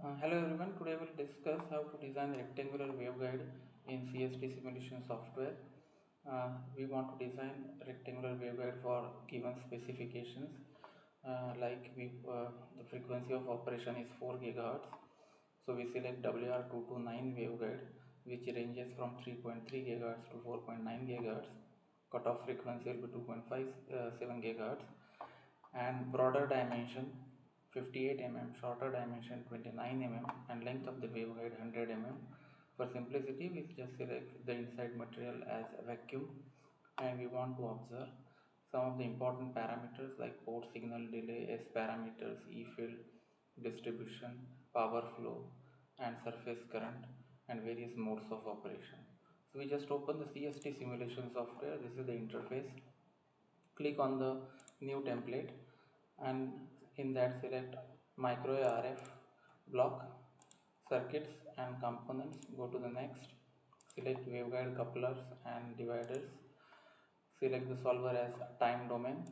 Hello everyone, today we'll discuss how to design a rectangular waveguide in CST simulation software. We want to design a rectangular waveguide for given specifications the frequency of operation is 4 GHz. So we select WR229 waveguide which ranges from 3.3 GHz to 4.9 GHz. Cutoff frequency will be 2.57 GHz and broader dimension 58 mm, shorter dimension 29 mm, and length of the waveguide 100 mm. For simplicity, we just select the inside material as a vacuum, and we want to observe some of the important parameters like port signal delay, S parameters, E field, distribution, power flow, and surface current, and various modes of operation. So we just open the CST simulation software. This is the interface. Click on the new template and in that select micro RF block, circuits and components. Go to the next, select waveguide couplers and dividers, select the solver as time domain,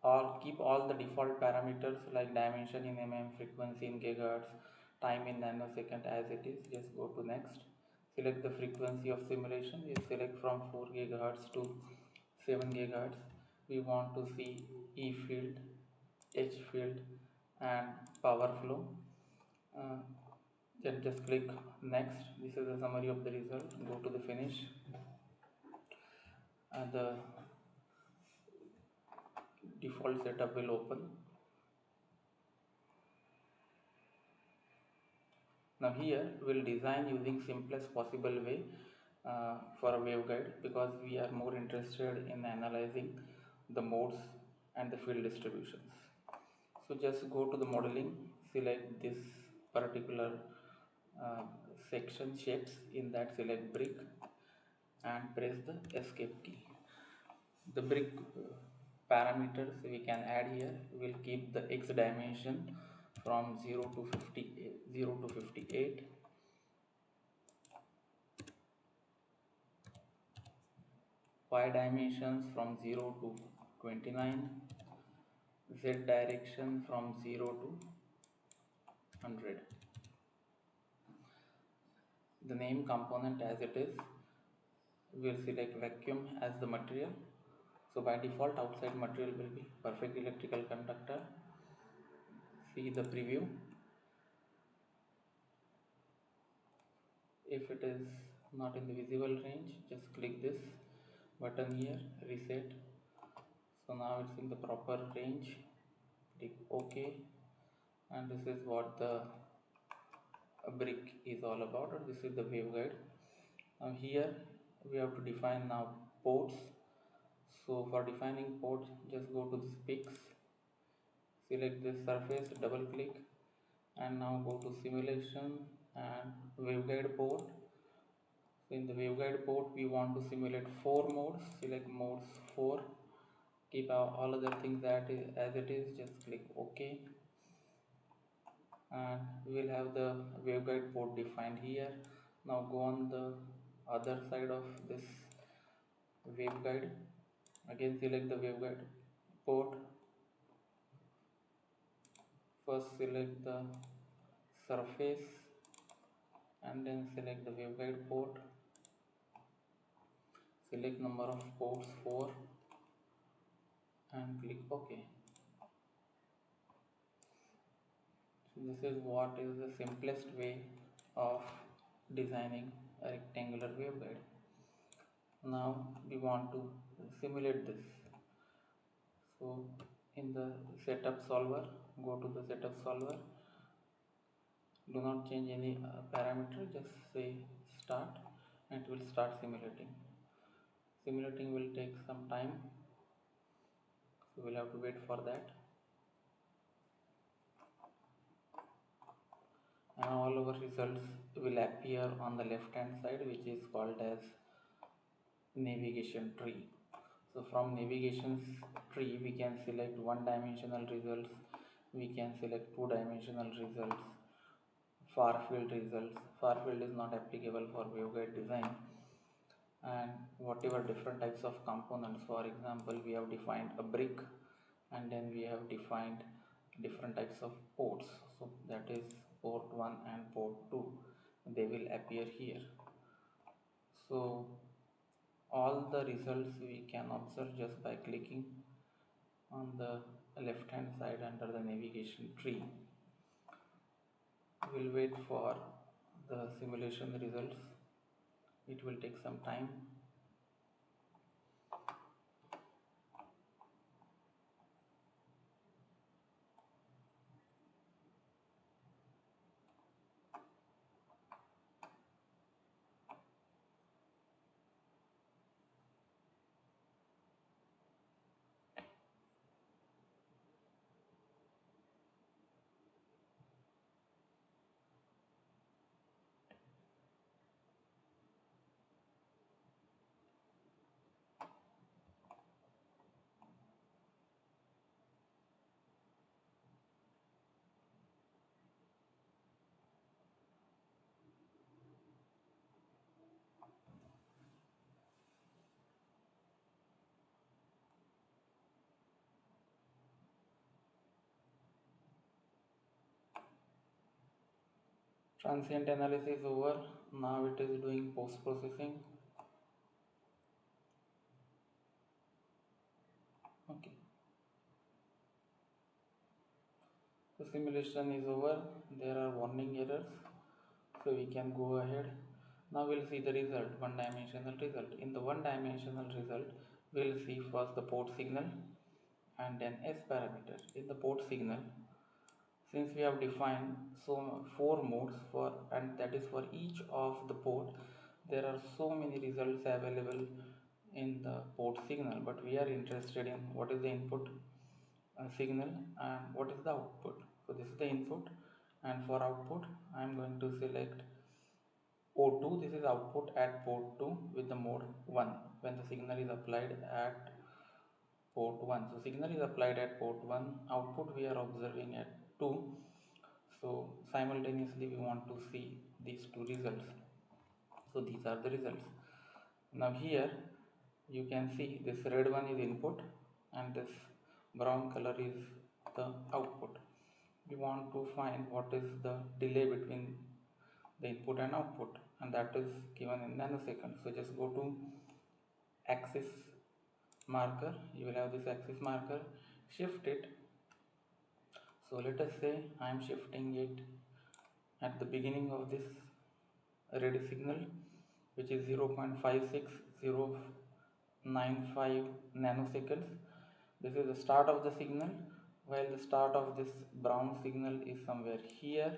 or keep all the default parameters like dimension in mm, frequency in gigahertz, time in nanosecond as it is. Just go to next, select the frequency of simulation. We select from 4 gigahertz to 7 gigahertz. We want to see E field, H field, and power flow. uh, then just click next. This is the summary of the result. Go to the finish, and the default setup will open. Now here we'll design using simplest possible way for a waveguide, because we are more interested in analyzing the modes and the field distributions. So just go to the modeling, select this particular uh, section shapes. In that select brick and press the escape key. The brick parameters we can add here will keep the x dimension from 0 to 50, 0 to 58, y dimensions from 0 to 29, z direction from 0 to 100. The name component as it is, we'll select vacuum as the material. So by default outside material will be perfect electrical conductor. See the preview. If it is not in the visible range, just click this button here, reset. So now it's in the proper range. Click OK, and this is what the brick is all about, or this is the waveguide. Now here we have to define now ports. So for defining ports, just go to this pix, select this surface, double click, and now go to simulation and waveguide port. So in the waveguide port, we want to simulate 4 modes. Select modes 4. Keep all other things that is as it is. Just click OK, and we will have the waveguide port defined here. Now go on the other side of this waveguide. Again select the waveguide port. First select the surface and then select the waveguide port. Select number of ports 4 and click OK. So this is what is the simplest way of designing a rectangular waveguide. Now we want to simulate this. So in the setup solver, go to the setup solver. Do not change any parameter. Just say start, and it will start simulating. Simulating will take some time, so we'll have to wait for that. And all our results will appear on the left hand side, which is called as navigation tree. So from navigation tree we can select one dimensional results, we can select two dimensional results, far field results. Far field is not applicable for waveguide design. And whatever different types of components, for example we have defined a brick, and then we have defined different types of ports. So that is port 1 and port 2, they will appear here. So all the results we can observe just by clicking on the left hand side under the navigation tree. We'll wait for the simulation results. It will take some time. Transient analysis over. Now it is doing post processing. Okay. The simulation is over. There are warning errors. So we can go ahead. Now we'll see the result, one dimensional result. In the one dimensional result, we'll see first the port signal and then S parameter. In the port signal, since we have defined so four modes for, and that is for each of the port, there are so many results available in the port signal, but we are interested in what is the input signal and what is the output. So this is the input, and for output I am going to select O2. This is output at port 2 with the mode 1 when the signal is applied at port 1. So signal is applied at port 1, output we are observing at 2. So simultaneously we want to see these two results. So these are the results. Now here you can see this red one is input and this brown color is the output. We want to find what is the delay between the input and output, and that is given in nanoseconds. So just go to axis marker. You will have this axis marker, shift it. So let us say I am shifting it at the beginning of this red signal, which is 0.56095 nanoseconds. This is the start of the signal, while the start of this brown signal is somewhere here,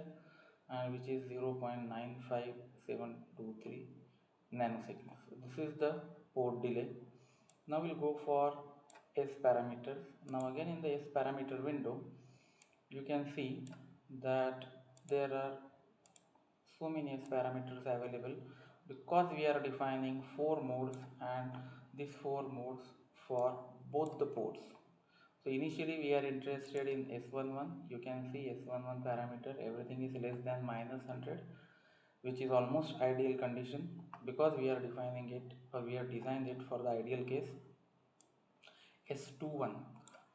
and which is 0.95723 nanoseconds. So this is the port delay. Now we'll go for S parameters. Now again in the S parameter window, you can see that there are so many S parameters available because we are defining four modes, and these four modes for both the ports. So initially we are interested in S11. You can see S11 parameter, everything is less than -100, which is almost ideal condition because we are defining it, or we have designed it for the ideal case. S21.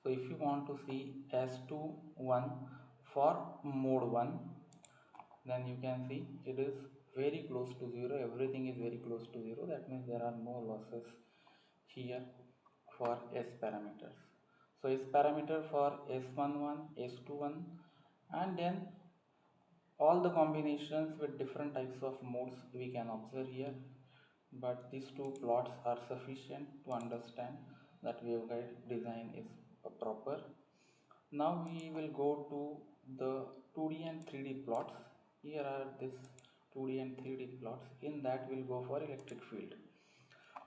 So if you want to see S21 for mode 1, then you can see it is very close to 0. Everything is very close to 0. That means there are no losses here for S parameters. So S parameter for S11, S21, and then all the combinations with different types of modes we can observe here, but these two plots are sufficient to understand that waveguide design is proper. Now we will go to the 2D and 3D plots. Here are this 2D and 3D plots. In that we'll go for electric field.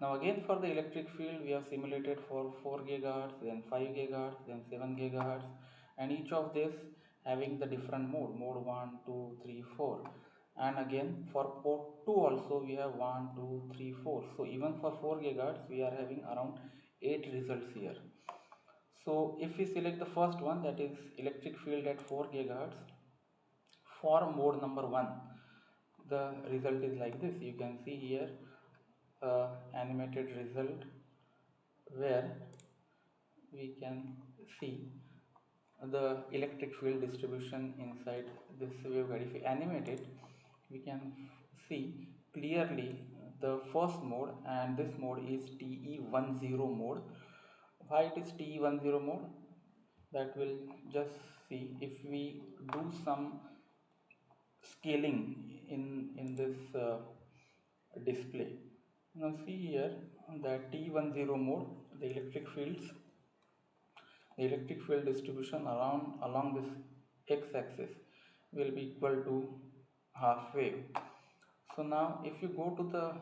Now again for the electric field we have simulated for 4 gigahertz, then 5 gigahertz, then 7 gigahertz, and each of this having the different mode 1, 2, 3, 4. And again for port 2 also we have 1, 2, 3, 4. So even for 4 gigahertz we are having around 8 results here. So if we select the first one, that is electric field at 4 gigahertz for mode number 1, the result is like this. You can see here animated result where we can see the electric field distribution inside this waveguide. If we animate it, we can see clearly the first mode, and this mode is TE10 mode. Why it is TE10 mode? That will just see if we do some scaling in this display. Now see here that T10 mode, the electric field distribution around along this x-axis will be equal to half wave. So now if you go to the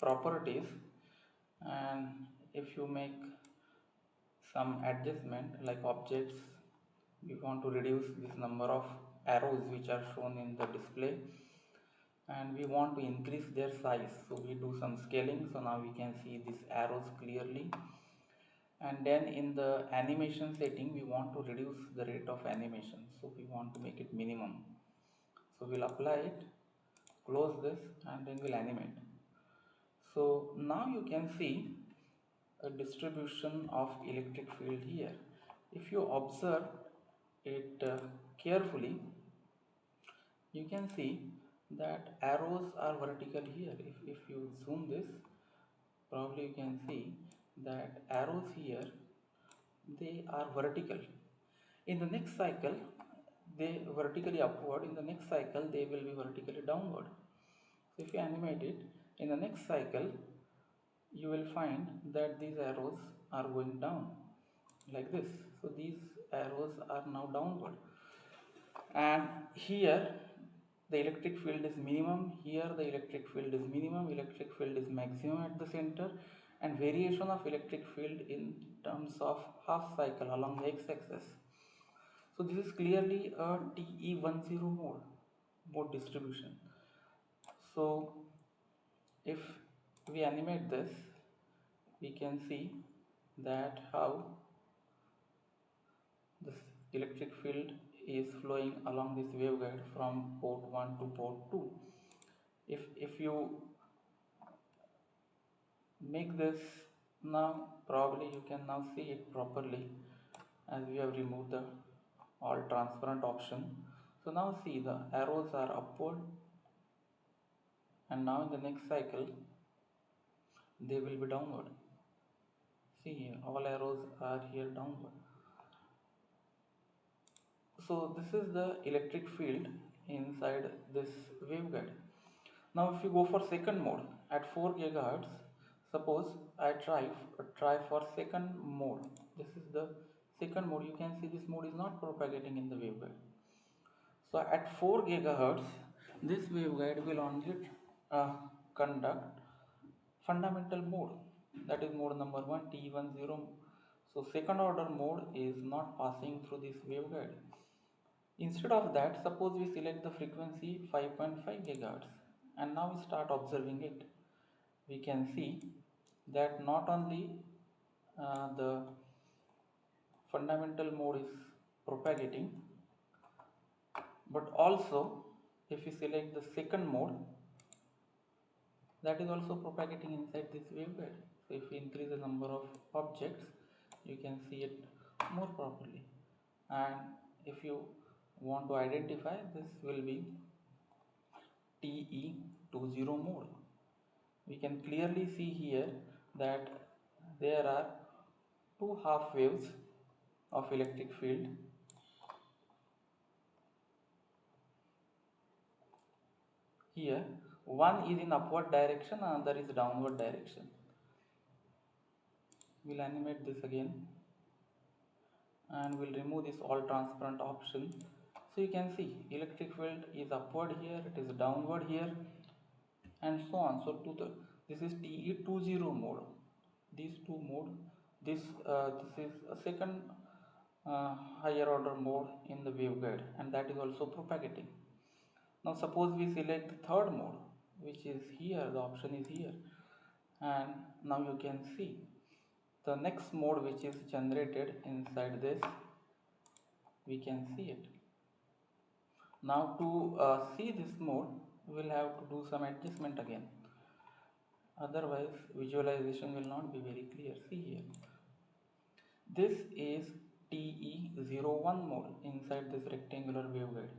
properties and if you make some adjustment like objects, we want to reduce this number of arrows which are shown in the display, and we want to increase their size, so we do some scaling. So now we can see these arrows clearly. And then in the animation setting, we want to reduce the rate of animation, so we want to make it minimum. So we'll apply it, close this, and then we'll animate. So now you can see a distribution of electric field here. If you observe it carefully, you can see that arrows are vertical here. If you zoom this, probably you can see that arrows here, they are vertical. In the next cycle, they vertically upward. In the next cycle, they will be vertically downward. So if you animate it, in the next cycle, you will find that these arrows are going down like this. So these arrows are now downward, and here the electric field is minimum, here the electric field is minimum, electric field is maximum at the center, and variation of electric field in terms of half cycle along the x-axis. So this is clearly a TE10 mode distribution. So if we animate this, we can see that how this electric field is flowing along this waveguide from port 1 to port 2. If you make this now, probably you can now see it properly, as we have removed the all transparent option. So now see the arrows are upward, and now in the next cycle they will be downward. See here, all arrows are here downward. So this is the electric field inside this waveguide. Now if you go for second mode at 4 gigahertz, suppose I try for second mode. This is the second mode. You can see this mode is not propagating in the waveguide. So at 4 gigahertz, this waveguide will only conduct fundamental mode, that is mode number 1, T10. So second order mode is not passing through this waveguide. Instead of that, suppose we select the frequency 5.5 gigahertz and now we start observing it. We can see that not only the fundamental mode is propagating, but also if we select the second mode, that is also propagating inside this waveguide. So if we increase the number of objects, you can see it more properly. And if you want to identify, this will be TE20 mode. We can clearly see here that there are two half waves of electric field. Here one is in upward direction, another is downward direction. We'll animate this again and we'll remove this all transparent option. So you can see electric field is upward here, it is downward here, and so on. So this is TE20 mode. These two mode, this is a second higher order mode in the waveguide, and that is also propagating. Now suppose we select the third mode, which is here, the option is here, and now you can see the next mode which is generated inside this, we can see it. Now to see this mode, we will have to do some adjustment again, otherwise visualization will not be very clear. See here, this is TE01 mode inside this rectangular waveguide.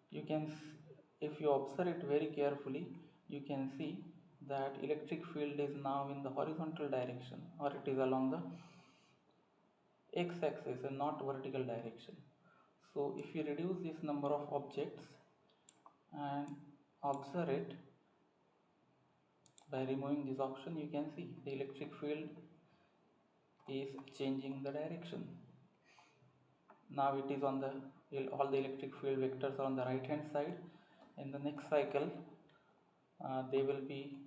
You can, if you observe it very carefully, you can see that electric field is now in the horizontal direction, or it is along the x-axis and not vertical direction. So if you reduce this number of objects and observe it by removing this option, you can see the electric field is changing the direction. Now it is on the, all the electric field vectors are on the right hand side. In the next cycle they will be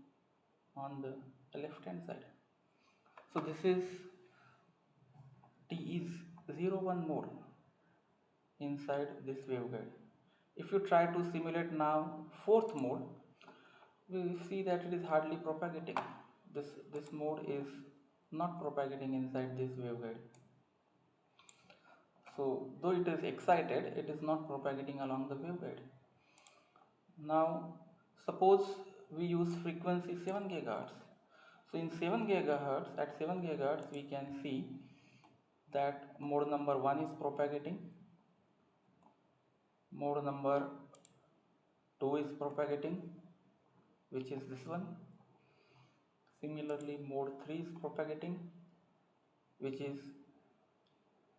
on the left hand side. So this is TE01 mode inside this waveguide. If you try to simulate now fourth mode, we see that it is hardly propagating. This mode is not propagating inside this waveguide. So though it is excited, it is not propagating along the waveguide. Now suppose we use frequency 7 GHz. So in 7 GHz, at 7 GHz we can see that mode number 1 is propagating, mode number 2 is propagating, which is this one. Similarly, mode 3 is propagating, which is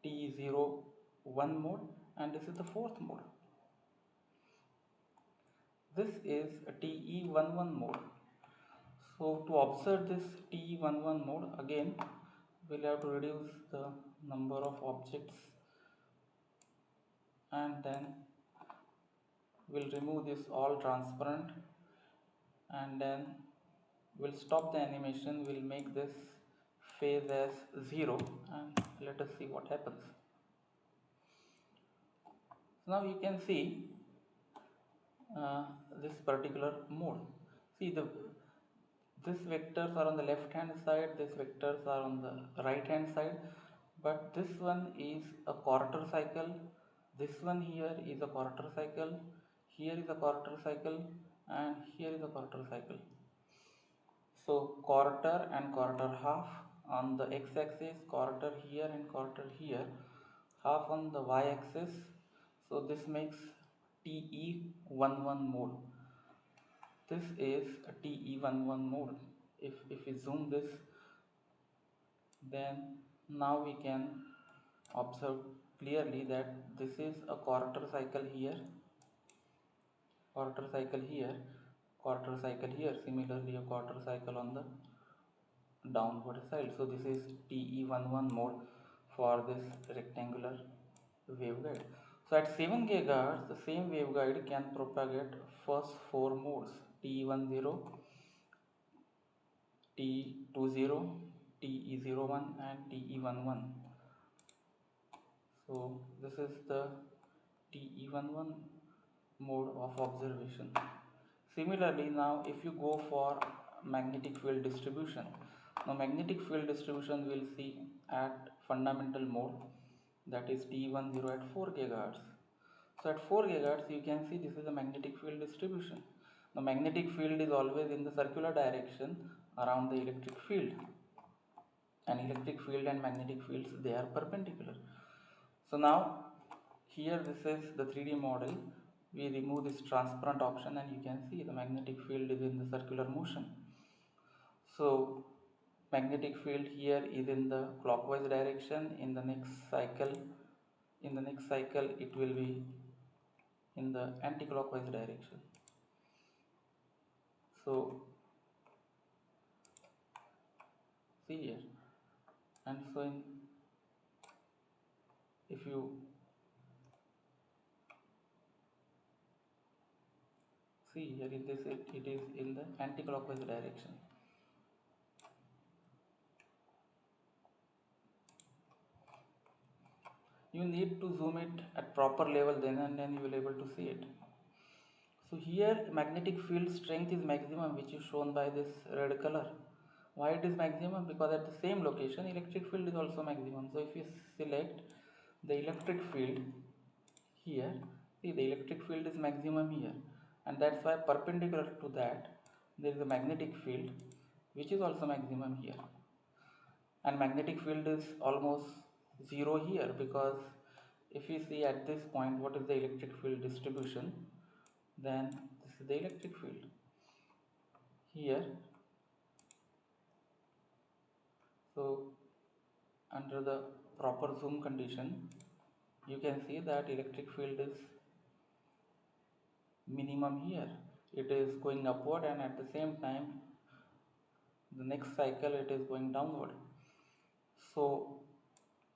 T01 mode, and this is the fourth mode. This is a TE11 mode. So to observe this TE11 mode, again we'll have to reduce the number of objects, and then we'll remove this all transparent, and then we'll stop the animation. We'll make this phase as 0 and let us see what happens. Now you can see this particular mode. See, this vectors are on the left hand side, this vectors are on the right hand side, but this one is a quarter cycle, this one here is a quarter cycle, here is a quarter cycle, and here is a quarter cycle. So quarter and quarter half on the x-axis, quarter here and quarter here, half on the y-axis. So this makes TE11 mode. This is a TE11 mode. If we zoom this, then now we can observe clearly that this is a quarter cycle here, quarter cycle here, quarter cycle here, similarly a quarter cycle on the downward side. So this is TE11 mode for this rectangular waveguide. So at 7 GHz, the same waveguide can propagate first four modes: TE10, TE20, TE01 and TE11. So this is the TE11 mode of observation. Similarly, now if you go for magnetic field distribution, now magnetic field distribution we'll see at fundamental mode, that is TE10 at 4 GHz. So at 4 GHz you can see this is a magnetic field distribution. The magnetic field is always in the circular direction around the electric field, and electric field and magnetic fields, they are perpendicular. So now here this is the 3D model. We remove this transparent option and you can see the magnetic field is in the circular motion. So magnetic field here is in the clockwise direction. In the next cycle it will be in the anti-clockwise direction. So see here, and so if you see here in this, it is in the anti-clockwise direction. You need to zoom it at proper level, then and then you will able to see it. So here magnetic field strength is maximum, which is shown by this red color. Why it is maximum? Because at the same location electric field is also maximum. So if you select the electric field here, see the electric field is maximum here, and that's why perpendicular to that there is a magnetic field which is also maximum here, and magnetic field is almost 0 here, because if we see at this point what is the electric field distribution, then this is the electric field here. So under the proper zoom condition, you can see that electric field is minimum here. It is going upward, and at the same time the next cycle it is going downward. So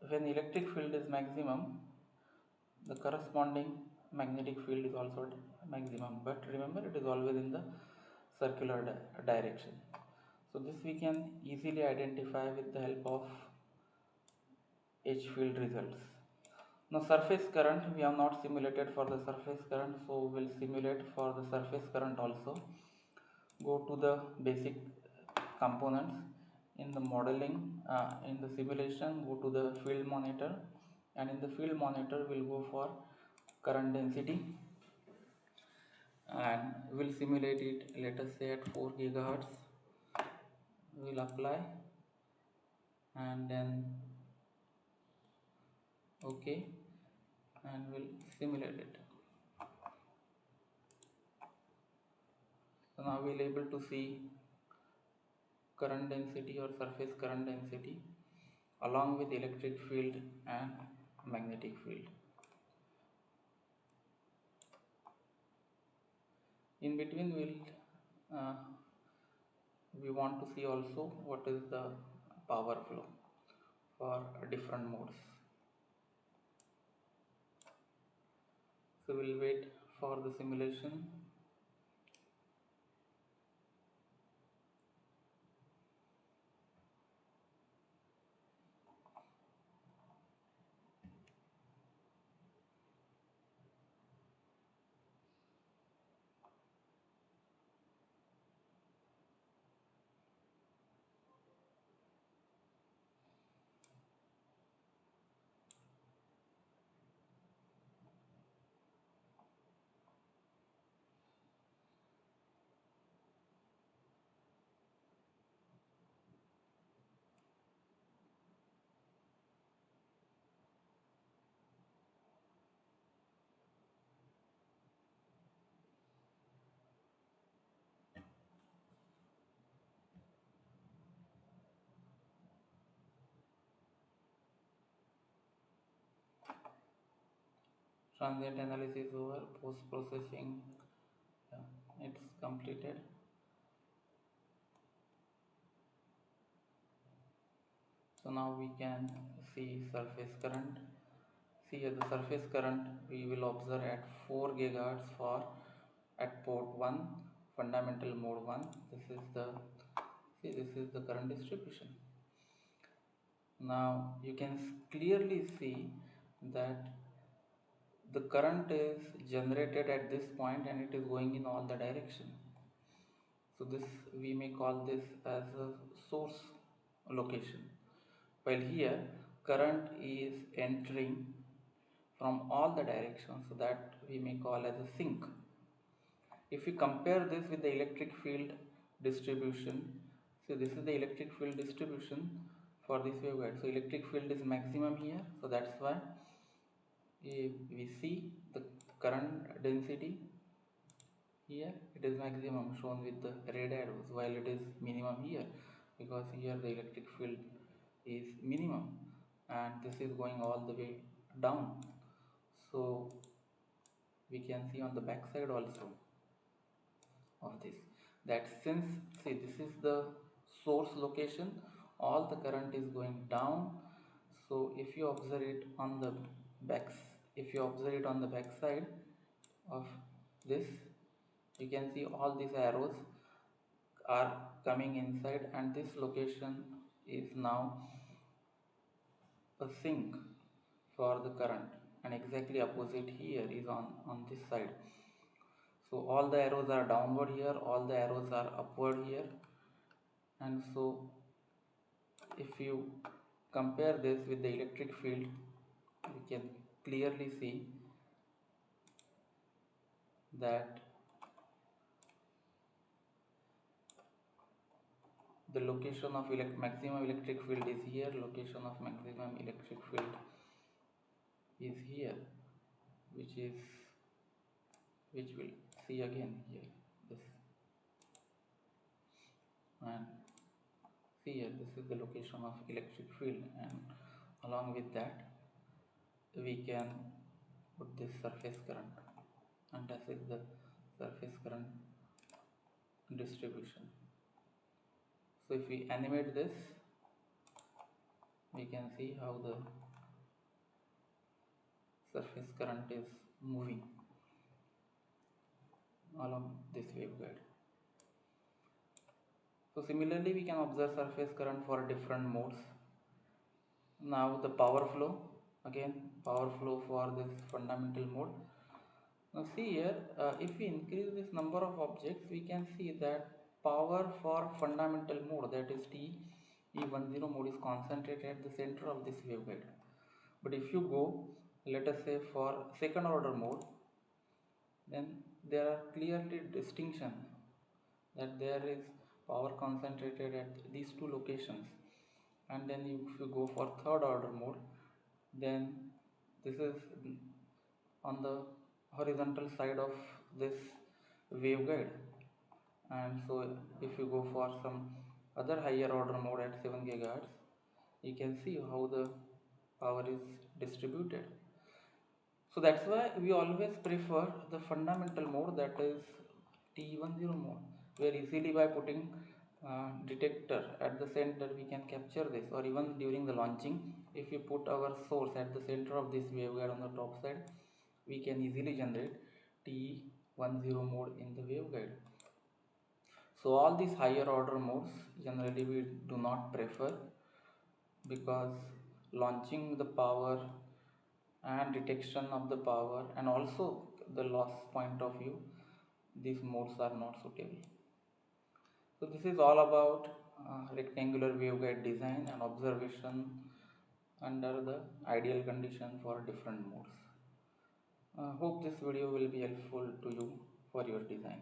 when electric field is maximum, the corresponding magnetic field is also maximum, but remember it is always in the circular direction. So this we can easily identify with the help of H field results. Now surface current we have not simulated for the surface current, so we will simulate for the surface current also. Go to the basic components in the modeling, in the simulation go to the field monitor, and in the field monitor we'll go for current density, and we'll simulate it, let us say at 4 gigahertz. We'll apply and then okay, and we'll simulate it. So now we'll able to see current density or surface current density along with electric field and magnetic field. In between we want to see also what is the power flow for different modes. So we'll wait for the simulation. Transient analysis over, post processing, it's completed. So now we can see surface current. See here the surface current we will observe at 4 gigahertz for at port 1 fundamental mode 1. This is the current distribution. Now you can clearly see that the current is generated at this point and it is going in all the direction. So this we may call this as a source location, while here current is entering from all the directions, so that we may call as a sink. If we compare this with the electric field distribution, so this is the electric field distribution for this waveguide. So electric field is maximum here, so that's why we see the current density here, it is maximum shown with the red arrows, while it is minimum here, because here the electric field is minimum and this is going all the way down. So we can see on the back side also of this, that since see this is the source location, all the current is going down. So if you observe it on the back side of this, you can see all these arrows are coming inside, and this location is now a sink for the current, and exactly opposite here is on this side. So all the arrows are downward here, all the arrows are upward here, and so if you compare this with the electric field, you can clearly see that the location of maximum electric field is here, location of maximum electric field is here, which we'll see again here, this, and see here, this is the location of electric field, and along with that we can put this surface current, and this is the surface current distribution. So if we animate this, we can see how the surface current is moving along this waveguide. So similarly we can observe surface current for different modes. Now the power flow, again power flow for this fundamental mode. Now see here, if we increase this number of objects, we can see that power for fundamental mode, that is TE10 mode, is concentrated at the center of this waveguide. But if you go, let us say for second order mode, then there are clearly distinction that there is power concentrated at these two locations. And then if you go for third order mode, then this is on the horizontal side of this waveguide. And so if you go for some other higher order mode at 7 gigahertz, you can see how the power is distributed. So that's why we always prefer the fundamental mode, that is TE10 mode, where easily by putting detector at the center we can capture this, or even during the launching, if we put our source at the center of this waveguide on the top side, we can easily generate TE10 mode in the waveguide. So all these higher order modes generally we do not prefer, because launching the power and detection of the power and also the loss point of view, these modes are not suitable. So this is all about rectangular waveguide design and observation under the ideal condition for different modes. Hope this video will be helpful to you for your design.